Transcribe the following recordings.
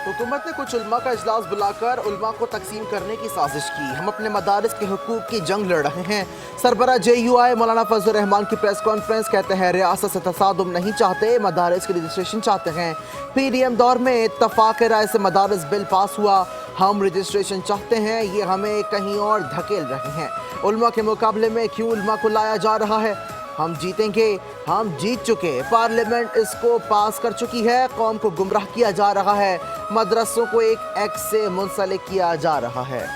हुकूमत ने कुछ उलमा का इजलास बुलाकर उलमा को तकसीम करने की साजिश की। हम अपने मदारिस के हुकूक की जंग लड़ रहे हैं। सरबरा JUI मौलाना फजल रहमान की प्रेस कॉन्फ्रेंस, कहते हैं रियासत से तसादुम नहीं चाहते, मदारिस की रजिस्ट्रेशन चाहते हैं। PDM दौर में इत्तफाक राय से मदारिस बिल पास हुआ। हम रजिस्ट्रेशन चाहते हैं, ये हमें कहीं और धकेल रहे हैं। उलमा के मुकाबले में क्यों उलमा को लाया जा रहा है? हम जीतेंगे, हम जीत चुके, पार्लियामेंट इसको पास कर चुकी है। कौम को गुमराह किया जा रहा है, मदरसों को एक एक्ट से मुंसलिक किया जा रहा है।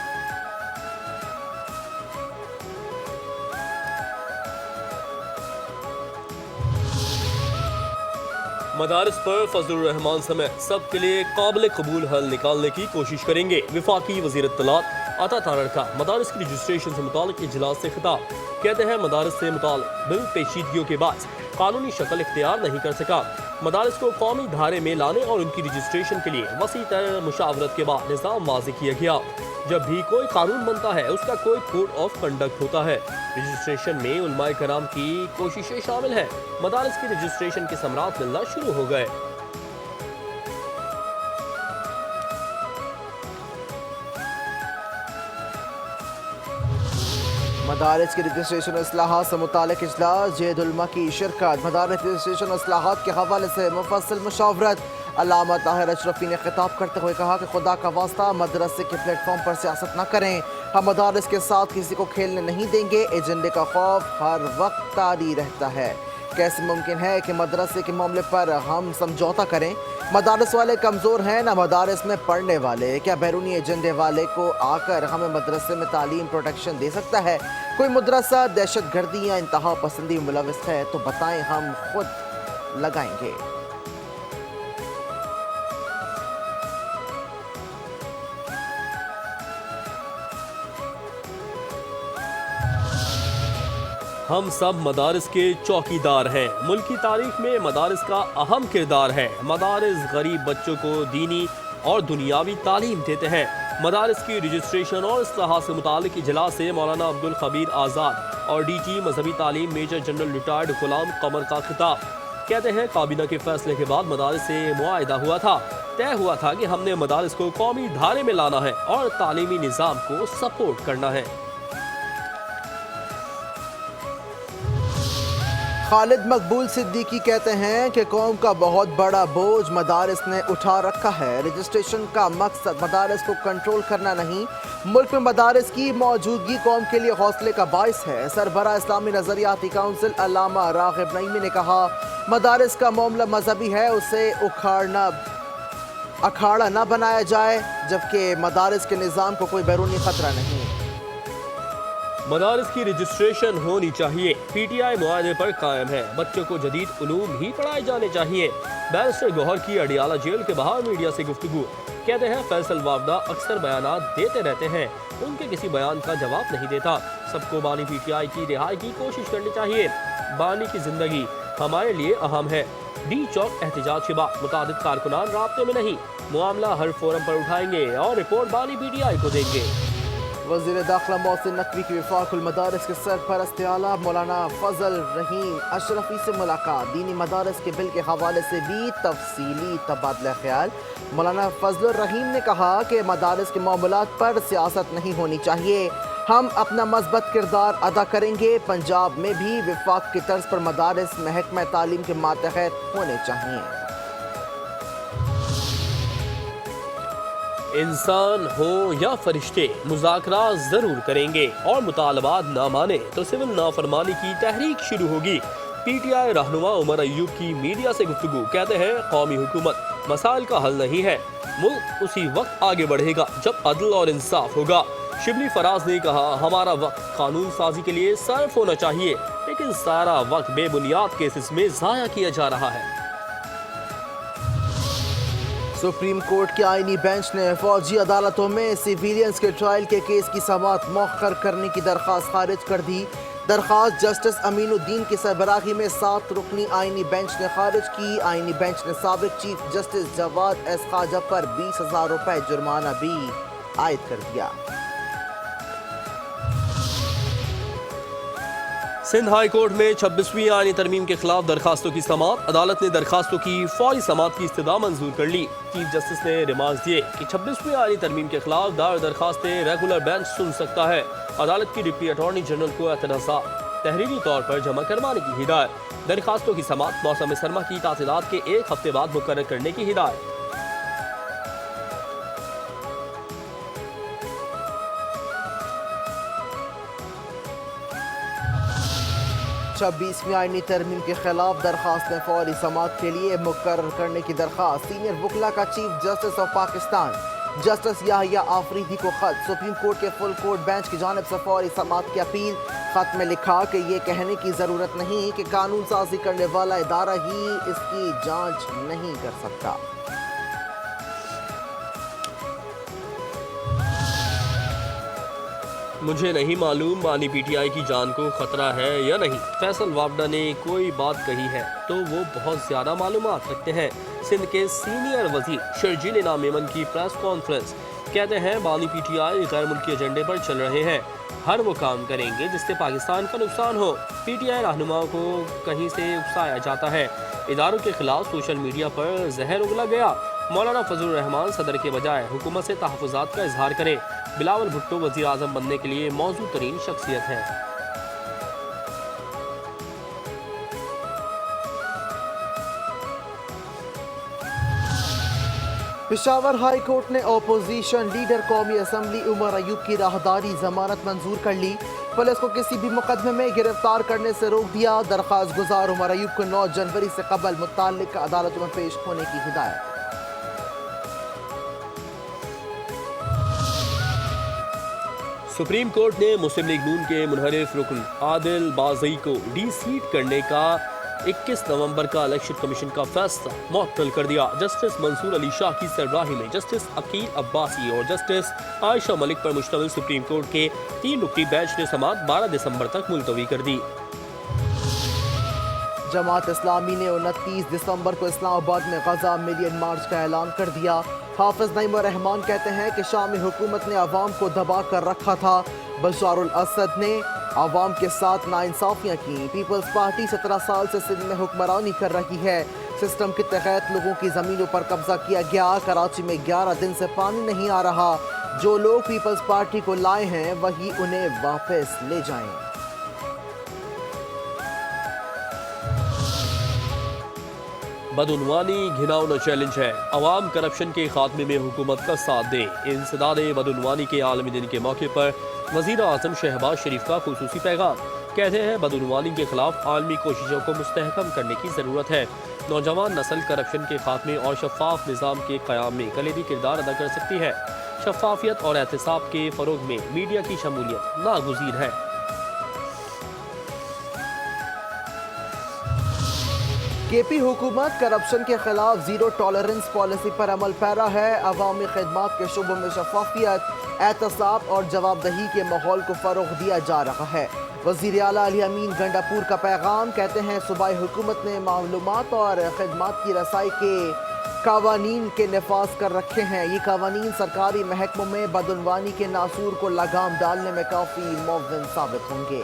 मदारिस पर फजलुर रहमान समेत सब के लिए काबिल कबूल हल निकालने की कोशिश करेंगे। वफाकी वज़ीर इत्तलात अता तारड़ का मदारिस की रजिस्ट्रेशन से मुतालिक इजलास से खिताब, कहते हैं मदारिस से मुतालिक बिल पेचीदगियों के बाद कानूनी शक्ल इख्तियार नहीं कर सका। मदारिस को कौमी धारे में लाने और उनकी रजिस्ट्रेशन के लिए वसी तर मुशावरत के बाद निज़ाम वाज़ेह किया गया। जब भी कोई कानून बनता है उसका कोई कोड ऑफ कंडक्ट होता है। रजिस्ट्रेशन में उलमाए कराम की कोशिशें शामिल हैं। मदारिस की रजिस्ट्रेशन के समरात मिलना शुरू हो गए। मदारिस की रजिस्ट्रेशन इस्लाहात से मुतालिक इजलास, जैद उलमा की शिरकत। मदारिस रजिस्ट्रेशन इस्लाहात के हवाले से मुफस्सल मुशावरत। अल्लामा ताहिर अशरफी ने खिताब करते हुए कहा कि खुदा का वास्ता मदरसे के प्लेटफॉर्म पर सियासत न करें। हम मदारिस के साथ किसी को खेलने नहीं देंगे। एजेंडे का खौफ हर वक्त तारी रहता है। कैसे मुमकिन है कि मदरसे के मामले पर हम समझौता करें? मदारस वाले कमज़ोर हैं, ना मदारस में पढ़ने वाले। क्या बैरूनी एजेंडे वाले को आकर हमें मदरसे में तालीम प्रोटेक्शन दे सकता है? कोई मदरसा दहशत गर्दी या इंतहा पसंदी मुलविस है तो बताएं, हम खुद लगाएंगे। हम सब मदारिस के चौकीदार हैं। मुल्क की तारीख में मदारिस का अहम किरदार है। मदारिस गरीब बच्चों को दीनी और दुनियावी तालीम देते हैं। मदारिस की रजिस्ट्रेशन और इस्लाहात से मुतालिक इजलास से मौलाना अब्दुल खबीर आज़ाद और DG मजहबी तालीम मेजर जनरल रिटायर्ड गुलाम कमर का खिताब, कहते हैं काबीना के फैसले के बाद मदारिस से मुआहिदा हुआ था। तय हुआ था कि हमने मदारिस को कौमी धारे में लाना है और तालीमी निज़ाम को सपोर्ट करना है। खालिद मकबूल सिद्दीकी कहते हैं कि कौम का बहुत बड़ा बोझ मदारिस ने उठा रखा है। रजिस्ट्रेशन का मकसद मदारिस को कंट्रोल करना नहीं, मुल्क में मदारिस की मौजूदगी कौम के लिए हौसले का बाइस है। सरबरा इस्लामी नज़रियाती काउंसिल अल्लामा राग़िब नईमी ने कहा, मदारिस का मामला मजहबी है, उसे अखाड़ा न बनाया जाए, जबकि मदारिस के निज़ाम को कोई बैरूनी खतरा नहीं। मदारिस की रजिस्ट्रेशन होनी चाहिए। PTI मुआहदे पर कायम है। बच्चों को जदीद उलूम ही पढ़ाए जाने चाहिए। बैरिस्टर गौहर की अडियाला जेल के बाहर मीडिया से गुफ्तगू, कहते हैं फैसल वावदा अक्सर बयानात देते रहते हैं, उनके किसी बयान का जवाब नहीं देता। सबको बानी PTI की रिहाई की कोशिश करनी चाहिए। बानी की जिंदगी हमारे लिए अहम है। D चौक एहतजाज के बाद मुतादिद कारकुनान राब्ते में नहीं, मामला हर फोरम पर उठाएंगे और रिपोर्ट बानी PTI को देंगे। वज़ीर दाखिला मोहसिन नकवी की वफाकुल मदारिस के सरपरस्त आला मौलाना फजल रहीम अशरफी से मुलाकात। दीनी मदारिस के बिल के हवाले से भी तफसीली तबादला ख्याल। मौलाना फजल रहीम ने कहा कि मदारिस के मामलात पर सियासत नहीं होनी चाहिए, हम अपना मज़बूत किरदार अदा करेंगे। पंजाब में भी वफाक की तर्ज पर मदारिस महकमा तालीम के मातहत होने चाहिए। इंसान हो या फरिश्ते मुज़ाकरा जरूर करेंगे और मुतालबात ना माने तो सिविल नाफरमानी की तहरीक शुरू होगी। PTI रहनुमा उमर अय्यूब की मीडिया से गुफ्तगू, कहते हैं कौमी हुकूमत मसाइल का हल नहीं है, मुल्क उसी वक्त आगे बढ़ेगा जब अदल और इंसाफ होगा। शिबली फराज ने कहा, हमारा वक्त कानून साजी के लिए सर्फ होना चाहिए, लेकिन सारा वक्त बेबुनियाद केसेस में ज़ाया किया जा रहा है। सुप्रीम कोर्ट के आईनी बेंच ने फौजी अदालतों में सिविलियंस के ट्रायल के केस की समाअत मौखर करने की दरख्वास्त खारिज कर दी। दरख्वास्त जस्टिस अमीनुद्दीन की सरबराही में 7 रुकनी आईनी बेंच ने खारिज की। आईनी बेंच ने साबिक चीफ जस्टिस जवाद एस खाजा पर 20,000 रुपए जुर्माना भी आयद कर दिया। सिंध हाई कोर्ट में 26वीं आईनी तरमीम के खिलाफ दरखास्तों की समाअत। अदालत ने दरखास्तों की फौरी समाअत की इस्तदा मंजूर कर ली। चीफ जस्टिस ने रिमार्क्स दिए कि 26वीं आईनी तरमीम के खिलाफ दायर दरखास्तें रेगुलर बेंच सुन सकता है। अदालत की डिप्टी अटॉर्नी जनरल को एतराज़ात तहरीरी तौर पर जमा करवाने की हिदायत। दरखास्तों की समाअत मौसम सरमा की तातीलात के एक हफ्ते बाद मुकर्रर करने की हिदायत। 26वीं आईनी तरमीम के खिलाफ दरखास्तें फौरी समाअत के लिए मुकर्रर करने की दरखास्त। सीनियर वकला का chief justice of Pakistan justice Yahya Afridi को खत। सुप्रीम कोर्ट के फुल कोर्ट बेंच की जानिब से फौरी समाअत की अपील। खत में लिखा कि ये कहने की ज़रूरत नहीं कि कानून साजी करने वाला इदारा ही इसकी जांच नहीं कर सकता। मुझे नहीं मालूम बानी पीटीआई की जान को खतरा है या नहीं। फैसल वावडा ने कोई बात कही है तो वो बहुत ज्यादा मालूमात रखते हैं। सिंध के सीनियर वजीर शर्जील इनाम मेमन की प्रेस कॉन्फ्रेंस। कहते हैं बानी पीटीआई गैर मुल्की एजेंडे पर चल रहे हैं। हर वो काम करेंगे जिससे पाकिस्तान का नुकसान हो। पीटीआई रहनुमाओं को कहीं से उकसाया जाता है। इदारों के खिलाफ सोशल मीडिया पर जहर उगला गया। मौलाना फजलुर रहमान सदर के बजाय हुकूमत से तहफ़्फ़ुज़ात का इजहार करें। बिलावल भुट्टो वज़ीर आज़म बनने के लिए मौजूद तरीन शख्सियत है। पेशावर हाई कोर्ट ने अपोजिशन लीडर कौमी असम्बली उमर अयूब की राहदारी जमानत मंजूर कर ली। पुलिस को किसी भी मुकदमे में गिरफ्तार करने से रोक दिया। दरख्वास्त गुजार उमर अयूब को 9 जनवरी से कबल मुताल्लिक़ अदालतों में पेश होने की हिदायत। सुप्रीम कोर्ट ने मुस्लिम लीग नून के मुनहरिफ रुकन आदिल बाज़ई को डी सीट करने का 21 नवंबर का इलेक्शन कमीशन का फैसला मुअत्तल कर दिया। जस्टिस मंसूर अली शाह की सरबराही में जस्टिस अकील अब्बासी और जस्टिस आयशा मलिक पर मुश्तमिल सुप्रीम कोर्ट के 3 रुकनी बेंच ने समाअत 12 दिसंबर तक मुलतवी कर दी। जमात इस्लामी ने 29 दिसंबर को इस्लामाबाद में गजा मिलियन मार्च का ऐलान कर दिया। हाफिज नईम रहमान कहते हैं कि शामी हुकूमत ने अवाम को दबा कर रखा था। बशारुल असद ने अवाम के साथ नाइंसाफियाँ की। पीपल्स पार्टी 17 साल से सिंध में हुक्मरानी कर रही है। सिस्टम के तहत लोगों की ज़मीनों पर कब्जा किया गया। कराची में 11 दिन से पानी नहीं आ रहा। जो लोग पीपल्स पार्टी को लाए हैं वही उन्हें वापस ले जाएं। बदउनवानी घिनौना चैलेंज है। अवाम करप्शन के खात्मे में हुकूमत का साथ दें। इंसदाद बदउनवानी के आलमी दिन के मौके पर वज़ीर आज़म शहबाज शरीफ का खुसूसी पैगाम। कहते हैं बदउनवानी के खिलाफ आलमी कोशिशों को मुस्तहकम करने की ज़रूरत है। नौजवान नस्ल करप्शन के खात्मे और शफाफ निज़ाम के क़याम में कलीदी किरदार अदा कर सकती है। शफाफियत और एहतसाब के फ़रोग में मीडिया की शमूलियत नागुज़ीर है। केपी हुकूमत करप्शन के खिलाफ जीरो टॉलरेंस पॉलिसी पर अमल पैरा है। अवामी खिदमात के शुबों में शफाफियत, एहतसाब और जवाबदही के माहौल को फ़रोग़ दिया जा रहा है। वज़ीर आला अली अमीन गंडापुर का पैगाम। कहते हैं सूबाई हुकूमत ने मालूमात और खिदमात की रसाई के कावानीन के नफाज कर रखे हैं। ये कावानीन सरकारी महकमों में बदउनवानी के नासूर को लगाम डालने में काफ़ी मुअव्विन साबित होंगे।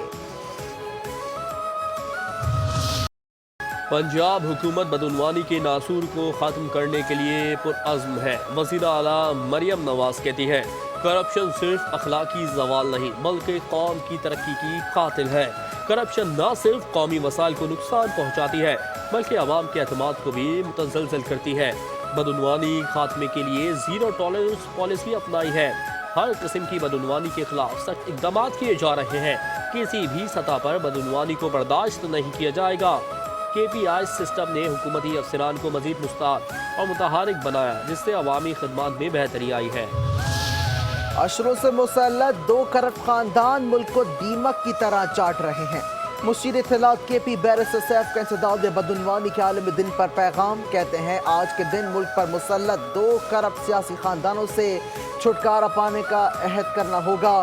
पंजाब हुकूमत बदउनवानी के नासूर को ख़त्म करने के लिए पुरअज़्म है। वज़ीर आला मरियम नवाज कहती है करप्शन सिर्फ अखलाकी ज़वाल नहीं बल्कि कौम की तरक्की की कातिल है। करप्शन न सिर्फ कौमी वसाइल को नुकसान पहुँचाती है बल्कि अवाम के एतमाद को भी मुतज़लज़ल करती है। बदउनवानी खात्मे के लिए ज़ीरो टॉलरेंस पॉलिसी अपनाई है। हर किस्म की बदउनवानी के खिलाफ सख्त इक़दाम किए जा रहे हैं। किसी भी सतह पर बदउनवानी को बर्दाश्त नहीं किया जाएगा। KPI सिस्टम ने हुकूमती अफसरान को मजीद मुस्ताद और मुतहारिक बनाया जिससे अवामी खिदमात में बेहतरी आई है। अशरों से मुसल्लत 2 करप्ट खानदान मुल्क को दीमक की तरह चाट रहे हैं। मुशीर इत्तलात KP बैरिस्टर सैफ का इंसदाद बदउनवानी के आलमी दिन पर पैगाम। कहते हैं आज के दिन मुल्क पर मुसल्लत 2 करप्ट सियासी खानदानों से छुटकारा पाने का अहद करना होगा।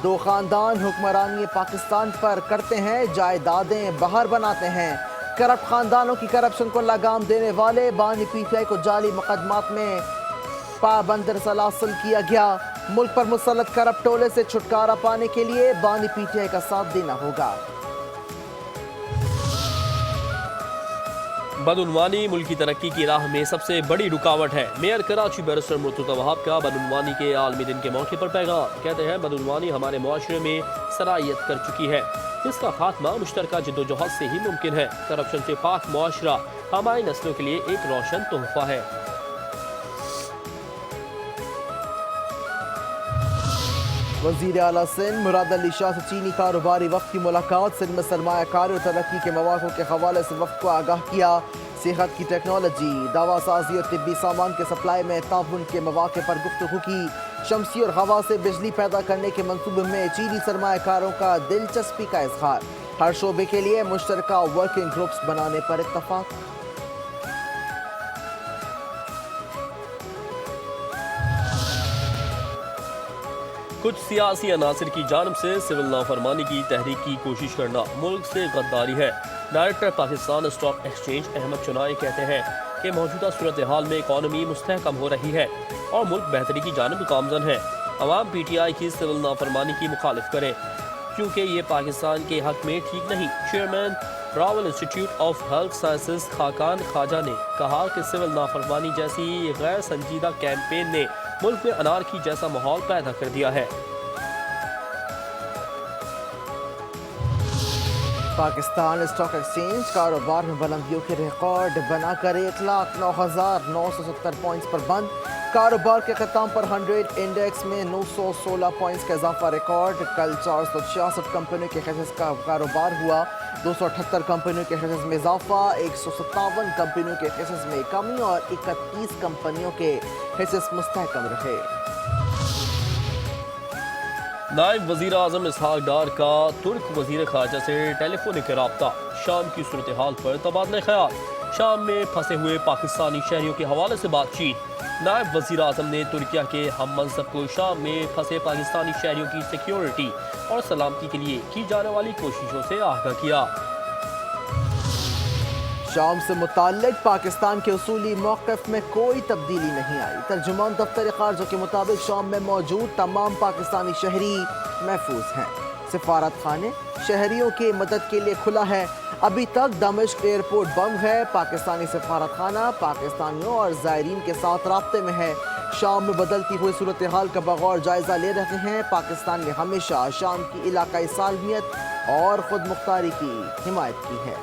2 खानदान हुक्मरानी पाकिस्तान पर करते हैं, जायदादें बाहर बनाते हैं। करप्ट खानदानों की करप्शन को लगाम देने वाले बानी PTI को जाली मुकदमात में पाबंद सलासल किया गया। मुल्क पर मुसल्लत करप्ट टोले से छुटकारा पाने के लिए बानी PTI का साथ देना होगा। बदउनवानी मुल्क की तरक्की की राह में सबसे बड़ी रुकावट है। मेयर कराची बैरिस्टर मुर्तज़ा वहाब का बदउनवानी के आलमी दिन के मौके पर पैगाम। कहते हैं बदउनवानी हमारे मुआशरे में सरायत कर चुकी है, जिसका खात्मा मुश्तरका जिद्दोजहद से ही मुमकिन है। करप्शन से पाक मुआशरा हमारी नस्लों के लिए एक रोशन तोहफा है। वज़ीर आला सिंध मुराद अली शाह से चीनी कारोबारी वक्त की मुलाकात। सिंध में सरमायाकारी और तरक्की के मौक़ों के हवाले से वक्त को आगाह किया। सेहत की टेक्नोलॉजी, दवा साजी और तिब्बी सामान के सप्लाई में ताउन के मौक़े पर गुफ्तगू की। शमसी और हवा से बिजली पैदा करने के मंसूबे में चीनी सरमायाकारों का दिलचस्पी का इजहार। हर शोबे के लिए मुश्तरका वर्किंग ग्रुप्स बनाने पर इत्तफाक। कुछ सियासी अनासर की जानब से सिविल नाफरमानी की तहरीक की कोशिश करना मुल्क से गद्दारी है। Director Pakistan stock exchange Ahmed Chinoy कहते हैं कि मौजूदा सूरत हाल में इकॉनमी मुस्तहकम हो रही है और मुल्क बेहतरी की जानब गामजन है। अवाम PTI की सिविल नाफरमानी की मुखालिफ करें क्योंकि ये पाकिस्तान के हक में ठीक नहीं। Chairman Rawal institute of health sciences Khaqan Khawaja ने कहा कि सिविल नाफरमानी जैसी गैर संजीदा कैंपेन ने मुल्क में अनारकी जैसा माहौल पैदा कर दिया है। पाकिस्तान स्टॉक एक्सचेंज कारोबार में बुलंदियों के रिकॉर्ड बनाकर 1,09,970 पॉइंट्स पर बंद। कारोबार के ख़त्म पर 100 इंडेक्स में 916 पॉइंट्स का इजाफा रिकॉर्ड। कल 466 कंपनियों के हिस्से का कारोबार हुआ। 278 कंपनियों के हिस्से में इजाफा, 157 कंपनियों के हिस्से में कमी और 31 कंपनियों के हिस्से मुस्तहकम रहे। नायब वज़ीर आज़म इसहाक डार का तुर्क वज़ीर ख़ारजा से टेलीफोनिक राब्ता। शाम की सूरत हाल पर तबादला ख्याल। शाम में फंसे हुए पाकिस्तानी शहरियों के हवाले से बातचीत। नायब वज़ीर आज़म ने तुर्किया के हम मनसब को शाम में फंसे पाकिस्तानी शहरियों की सिक्योरिटी और सलामती के लिए की जाने वाली कोशिशों से आगाह किया। शाम से मुताल्लिक पाकिस्तान के उसूली मौक़िफ़ में कोई तब्दीली नहीं आई। तर्जुमान दफ्तर ख़ारजा के मुताबिक शाम में मौजूद तमाम पाकिस्तानी शहरी महफूज हैं। सिफारत खाने शहरियों की मदद के लिए खुला है। अभी तक दमिश्क एयरपोर्ट बंद है। पाकिस्तानी सिफारत खाना पाकिस्तानियों और ज़ायरीन के साथ राब्ते में है। शाम में बदलती हुई सूरत हाल का बगौर जायज़ा ले रहे हैं। पाकिस्तान ने हमेशा शाम की इलाकाई सालमियत और खुद मुख्तारी की हिमायत की है।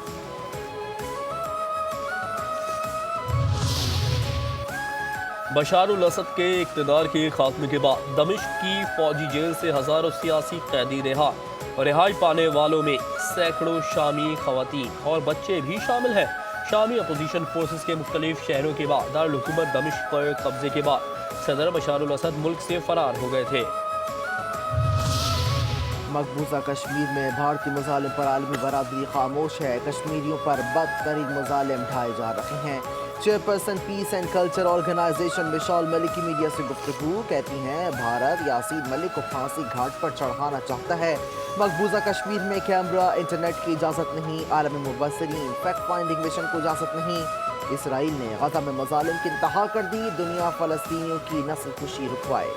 बशारुल असद के इक़्तिदार के खात्मे के बाद दमिश्क की फौजी जेल से हज़ारों सियासी कैदी रिहा और रिहाई पाने वालों में सैकड़ों शामी ख़वातीन और बच्चे भी शामिल हैं। शामी अपोजिशन फोर्सेस के मुख्तलिफ शहरों के बाद दारुल हुकूमत दमिश्क पर कब्जे के बाद सदर बशारुल असद मुल्क से फरार हो गए थे। मकबूजा कश्मीर में भारतीय मुजालिम पर आलमी बरादरी खामोश है। कश्मीरियों पर बदतरीन मुजालिम ढाए जा रहे हैं। Chairperson peace and culture organisation Vishal Malik की मीडिया से गुफ्तगू। कहती हैं भारत यासीन मलिक को फांसी घाट पर चढ़ाना चाहता है। मकबूजा कश्मीर में कैमरा इंटरनेट की इजाज़त नहीं। आलमी मुबस्सिरीन फैक्ट फाइंडिंग मिशन को इजाज़त नहीं। इसराइल ने गज़ा में मज़ालिम की इंतहा कर दी। दुनिया फ़लस्तीनियों की नस्ल खुशी रुकवाए।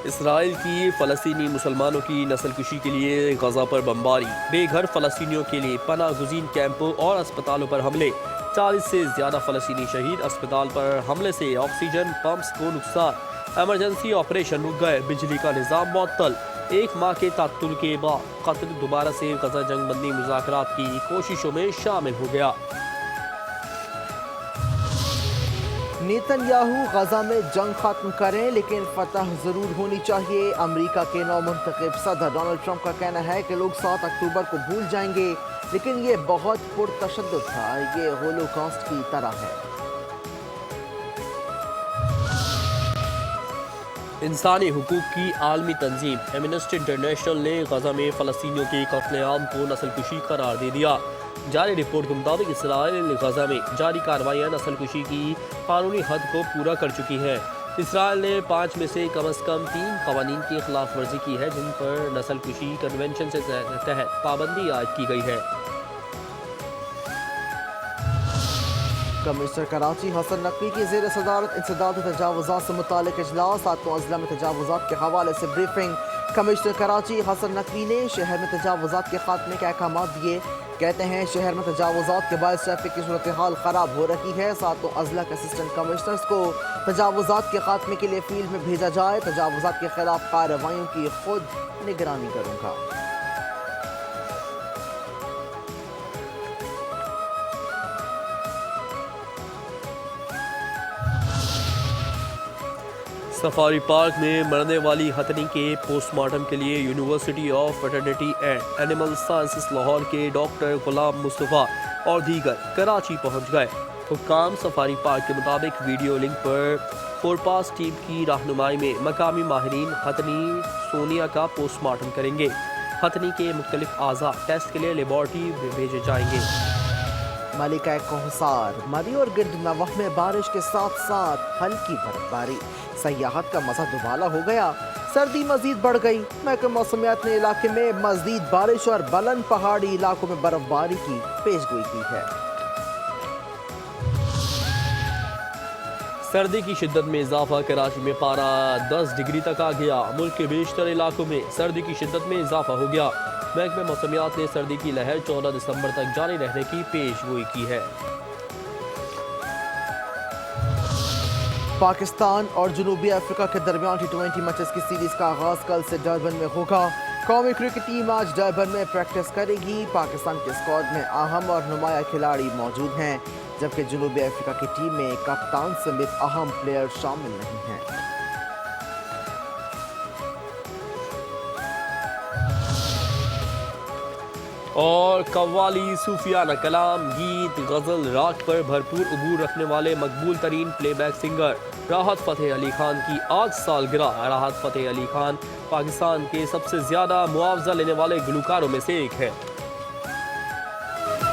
इसराइल की फ़लस्तीनी मुसलमानों की नस्लकुशी के लिए गज़ा पर बमबारी। बेघर फ़लस्तीनियों के लिए पनाह गुज़ीन कैंपों और अस्पतालों पर हमले। 40 से ज़्यादा फ़लस्तीनी शहीद। अस्पताल पर हमले से ऑक्सीजन पंप्स को नुकसान। एमरजेंसी ऑपरेशन रुक गए। बिजली का निज़ाम मुअत्तल। 1 माह के तात्तुल के बाद कतर दोबारा से गज़ा जंग बंदी मुज़ाकरात की कोशिशों में शामिल हो गया। नेतन्याहू गजा में जंग खत्म करें लेकिन फतह जरूर होनी चाहिए। अमेरिका के नौमुंतखब सदर डोनाल्ड ट्रंप का कहना है कि लोग 7 अक्टूबर को भूल जाएंगे, लेकिन ये बहुत पुरतशद्दुद था। ये होलोकॉस्ट की तरह है। इंसानी हुकूक की आलमी तंजीम एमनेस्टी इंटरनेशनल ने गजा में फ़लस्तीनियों के कत्लेआम को नस्लकुशी करार दे दिया। जारी रिपोर्ट के मुताबिक इसराइल गजा में जारी कार्रवाइयाँ नस्लकुशी की कानूनी हद को पूरा कर चुकी हैं। इसराइल ने 5 में से कम 3 कवानीन की खिलाफ वर्जी की है, जिन पर नस्लकुशी कन्वेंशन से तहत पाबंदी आयद की गई है। कमिश्नर कराची हसन नकवी की ज़ेर सदारत इंसदाद तजावुज़ात से मुतालिक इजलास। 7 अज़ला में तजावुज़ात के हवाले से ब्रीफिंग। کمشنر کراچی حسن نقوی نے شہر میں تجاوزات کے خاتمے کے احکامات دیے. کہتے ہیں شہر میں تجاوزات کے باعث ٹریفک کی صورتحال خراب ہو رہی ہے. ساتوں اضلاع کے اسسٹنٹ کمشنرز کو تجاوزات کے خاتمے کے لیے فیلڈ میں بھیجا جائے. تجاوزات کے خلاف کارروائیوں کی خود نگرانی کروں گا. سفاری پارک میں مرنے والی ہتھنی کے پوسٹ مارٹم کے لیے university of veterinary and animal sciences Lahore کے ڈاکٹر غلام مصطفیٰ اور دیگر کراچی پہنچ گئے. حکام سفاری پارک کے مطابق ویڈیو لنک پر فورپاس ٹیم کی رہنمائی میں مقامی ماہرین ہتھنی سونیا کا پوسٹ مارٹم کریں گے. ہتھنی کے مختلف اعضاء ٹیسٹ کے لیے لیبارٹری میں بھیجے جائیں گے. ملکہ کوہسار مری اور گرد نواح میں بارش کے ساتھ ساتھ ہلکی برفباری. سیاحت کا مزہ دوبالا ہو گیا. سردی مزید بڑھ گئی. محکمہ موسمیات نے علاقے میں مزید بارش اور بلند پہاڑی علاقوں میں برف باری کی پیشگوئی کی ہے. سردی کی شدت میں اضافہ. کراچی میں پارہ 10 ڈگری تک آ گیا. ملک کے بیشتر علاقوں میں سردی کی شدت میں اضافہ ہو گیا. محکمہ موسمیات نے سردی کی لہر 14 دسمبر تک جاری رہنے کی پیشگوئی کی ہے. پاکستان اور جنوبی افریقہ کے درمیان T20 میچز کی سیریز کا آغاز کل سے ڈربن میں ہوگا. قومی کرکٹ ٹیم آج ڈربن میں پریکٹس کرے گی. پاکستان کے اسکواڈ میں اہم اور نمایاں کھلاڑی موجود ہیں، جبکہ جنوبی افریقہ کی ٹیم میں کپتان سمیت اہم پلیئر شامل نہیں ہیں. اور قوالی، صوفیانہ کلام، گیت، غزل، راگ پر بھرپور عبور رکھنے والے مقبول ترین پلے بیک سنگر راحت فتح علی خان کی آج سالگرہ. راحت فتح علی خان پاکستان کے سب سے زیادہ معاوضہ لینے والے گلوکاروں میں سے ایک ہے.